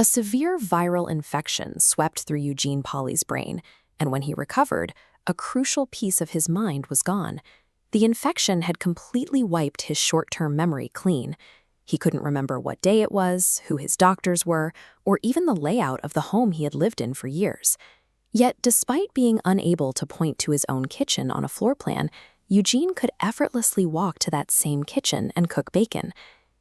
A severe viral infection swept through Eugene Pauly's brain, and when he recovered, a crucial piece of his mind was gone. The infection had completely wiped his short-term memory clean. He couldn't remember what day it was, who his doctors were, or even the layout of the home he had lived in for years. Yet, despite being unable to point to his own kitchen on a floor plan, Eugene could effortlessly walk to that same kitchen and cook bacon.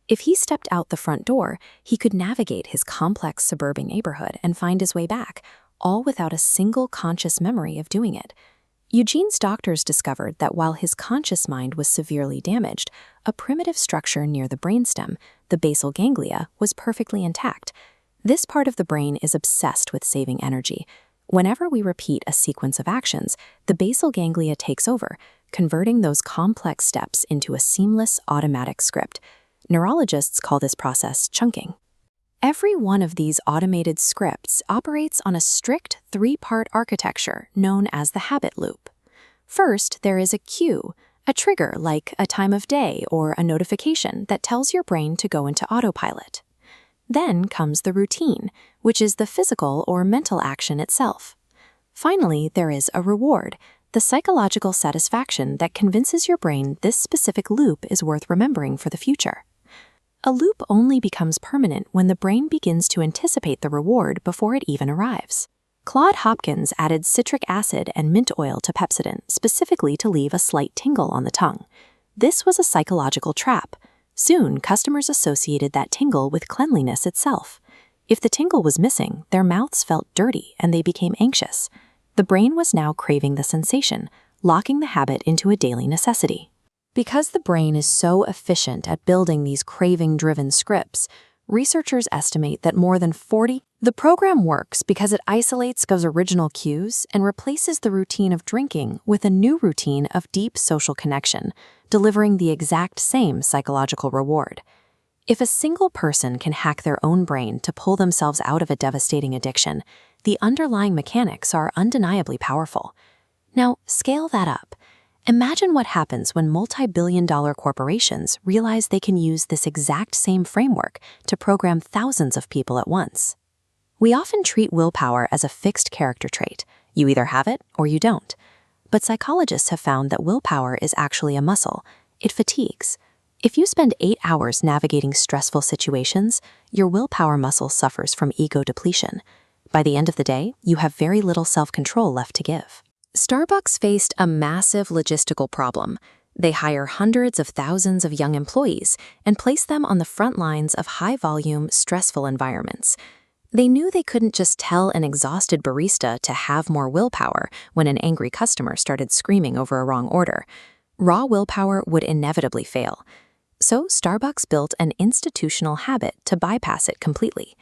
If he stepped out the front door, he could navigate his complex suburban neighborhood and find his way back, all without a single conscious memory of doing it. Eugene's doctors discovered that while his conscious mind was severely damaged, a primitive structure near the brainstem, the basal ganglia, was perfectly intact. This part of the brain is obsessed with saving energy. Whenever we repeat a sequence of actions, the basal ganglia takes over, converting those complex steps into a seamless automatic script. Neurologists call this process chunking. Every one of these automated scripts operates on a strict three-part architecture known as the habit loop. First, there is a cue, a trigger like a time of day or a notification that tells your brain to go into autopilot. Then comes the routine, which is the physical or mental action itself. Finally, there is a reward, the psychological satisfaction that convinces your brain this specific loop is worth remembering for the future. A loop only becomes permanent when the brain begins to anticipate the reward before it even arrives. Claude Hopkins added citric acid and mint oil to Pepsodent specifically to leave a slight tingle on the tongue. This was a psychological trap. Soon, customers associated that tingle with cleanliness itself. If the tingle was missing, their mouths felt dirty and they became anxious. The brain was now craving the sensation, locking the habit into a daily necessity. Because the brain is so efficient at building these craving-driven scripts, researchers estimate that more than 40. The program works because it isolates those original cues and replaces the routine of drinking with a new routine of deep social connection, delivering the exact same psychological reward. If a single person can hack their own brain to pull themselves out of a devastating addiction, the underlying mechanics are undeniably powerful. Now, scale that up. Imagine what happens when multi-billion-dollar corporations realize they can use this exact same framework to program thousands of people at once. We often treat willpower as a fixed character trait. You either have it or you don't. But psychologists have found that willpower is actually a muscle. It fatigues. If you spend 8 hours navigating stressful situations, your willpower muscle suffers from ego depletion. By the end of the day, you have very little self-control left to give. Starbucks faced a massive logistical problem. They hire hundreds of thousands of young employees and place them on the front lines of high-volume, stressful environments. They knew they couldn't just tell an exhausted barista to have more willpower when an angry customer started screaming over a wrong order. Raw willpower would inevitably fail. So Starbucks built an institutional habit to bypass it completely.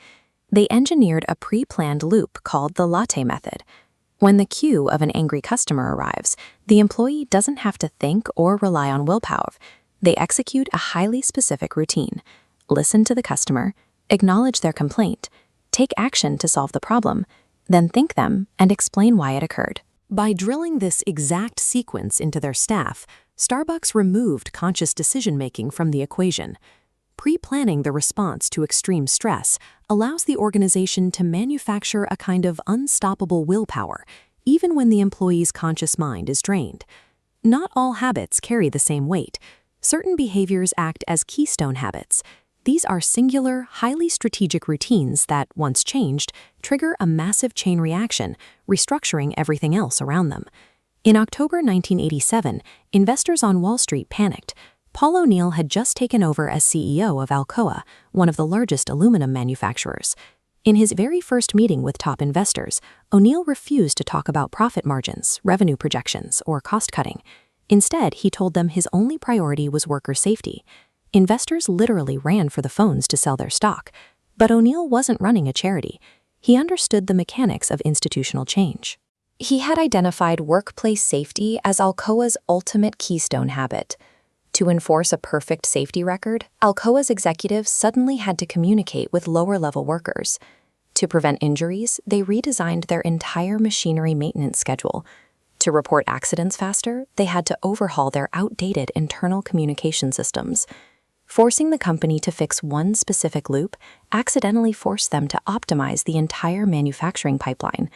They engineered a pre-planned loop called the latte method. When the cue of an angry customer arrives, the employee doesn't have to think or rely on willpower. They execute a highly specific routine. Listen to the customer, acknowledge their complaint, take action to solve the problem, then thank them and explain why it occurred. By drilling this exact sequence into their staff, Starbucks removed conscious decision-making from the equation. Pre-planning the response to extreme stress allows the organization to manufacture a kind of unstoppable willpower, even when the employee's conscious mind is drained. Not all habits carry the same weight. Certain behaviors act as keystone habits. These are singular, highly strategic routines that, once changed, trigger a massive chain reaction, restructuring everything else around them. In October 1987, investors on Wall Street panicked. Paul O'Neill had just taken over as CEO of Alcoa, one of the largest aluminum manufacturers. In his very first meeting with top investors, O'Neill refused to talk about profit margins, revenue projections, or cost-cutting. Instead, he told them his only priority was worker safety. Investors literally ran for the phones to sell their stock. But O'Neill wasn't running a charity. He understood the mechanics of institutional change. He had identified workplace safety as Alcoa's ultimate keystone habit. To enforce a perfect safety record, Alcoa's executives suddenly had to communicate with lower-level workers. To prevent injuries, they redesigned their entire machinery maintenance schedule. To report accidents faster, they had to overhaul their outdated internal communication systems. Forcing the company to fix one specific loop accidentally forced them to optimize the entire manufacturing pipeline.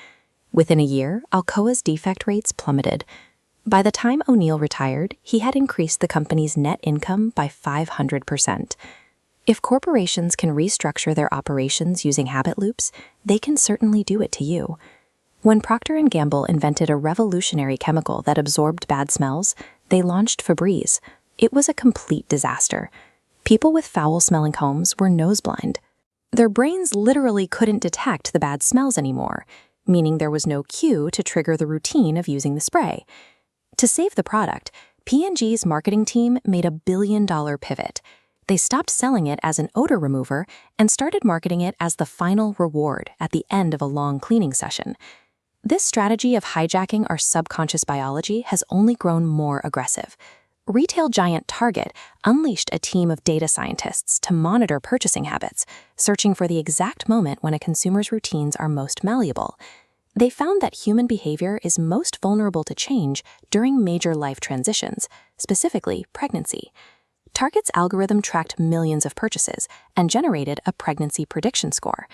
Within a year, Alcoa's defect rates plummeted. By the time O'Neill retired, he had increased the company's net income by 500%. If corporations can restructure their operations using habit loops, they can certainly do it to you. When Procter Gamble invented a revolutionary chemical that absorbed bad smells, they launched Febreze. It was a complete disaster. People with foul-smelling homes were noseblind. Their brains literally couldn't detect the bad smells anymore, meaning there was no cue to trigger the routine of using the spray. To save the product, P&G's marketing team made a billion-dollar pivot. They stopped selling it as an odor remover and started marketing it as the final reward at the end of a long cleaning session. This strategy of hijacking our subconscious biology has only grown more aggressive. Retail giant Target unleashed a team of data scientists to monitor purchasing habits, searching for the exact moment when a consumer's routines are most malleable. They found that human behavior is most vulnerable to change during major life transitions, specifically pregnancy. Target's algorithm tracked millions of purchases and generated a pregnancy prediction score.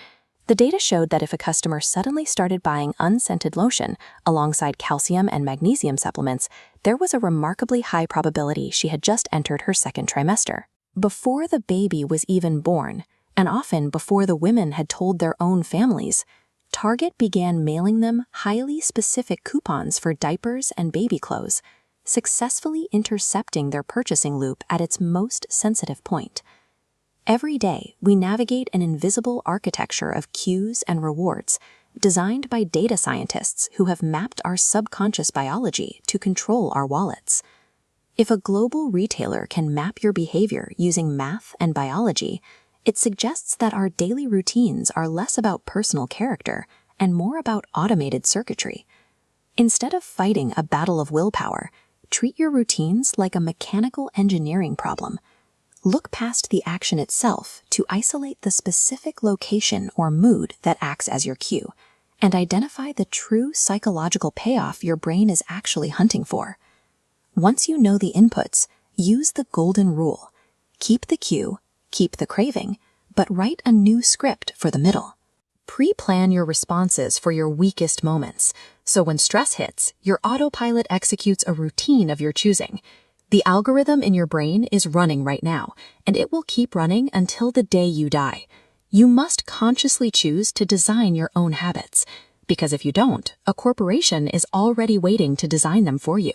The data showed that if a customer suddenly started buying unscented lotion alongside calcium and magnesium supplements, there was a remarkably high probability she had just entered her second trimester. Before the baby was even born, and often before the women had told their own families, Target began mailing them highly specific coupons for diapers and baby clothes, successfully intercepting their purchasing loop at its most sensitive point. Every day, we navigate an invisible architecture of cues and rewards designed by data scientists who have mapped our subconscious biology to control our wallets. If a global retailer can map your behavior using math and biology, it suggests that our daily routines are less about personal character and more about automated circuitry. Instead of fighting a battle of willpower, treat your routines like a mechanical engineering problem. Look past the action itself to isolate the specific location or mood that acts as your cue, and identify the true psychological payoff your brain is actually hunting for. Once you know the inputs, use the golden rule. Keep the cue, keep the craving, but write a new script for the middle. Pre-plan your responses for your weakest moments, so when stress hits, your autopilot executes a routine of your choosing. The algorithm in your brain is running right now, and it will keep running until the day you die. You must consciously choose to design your own habits, because if you don't, a corporation is already waiting to design them for you.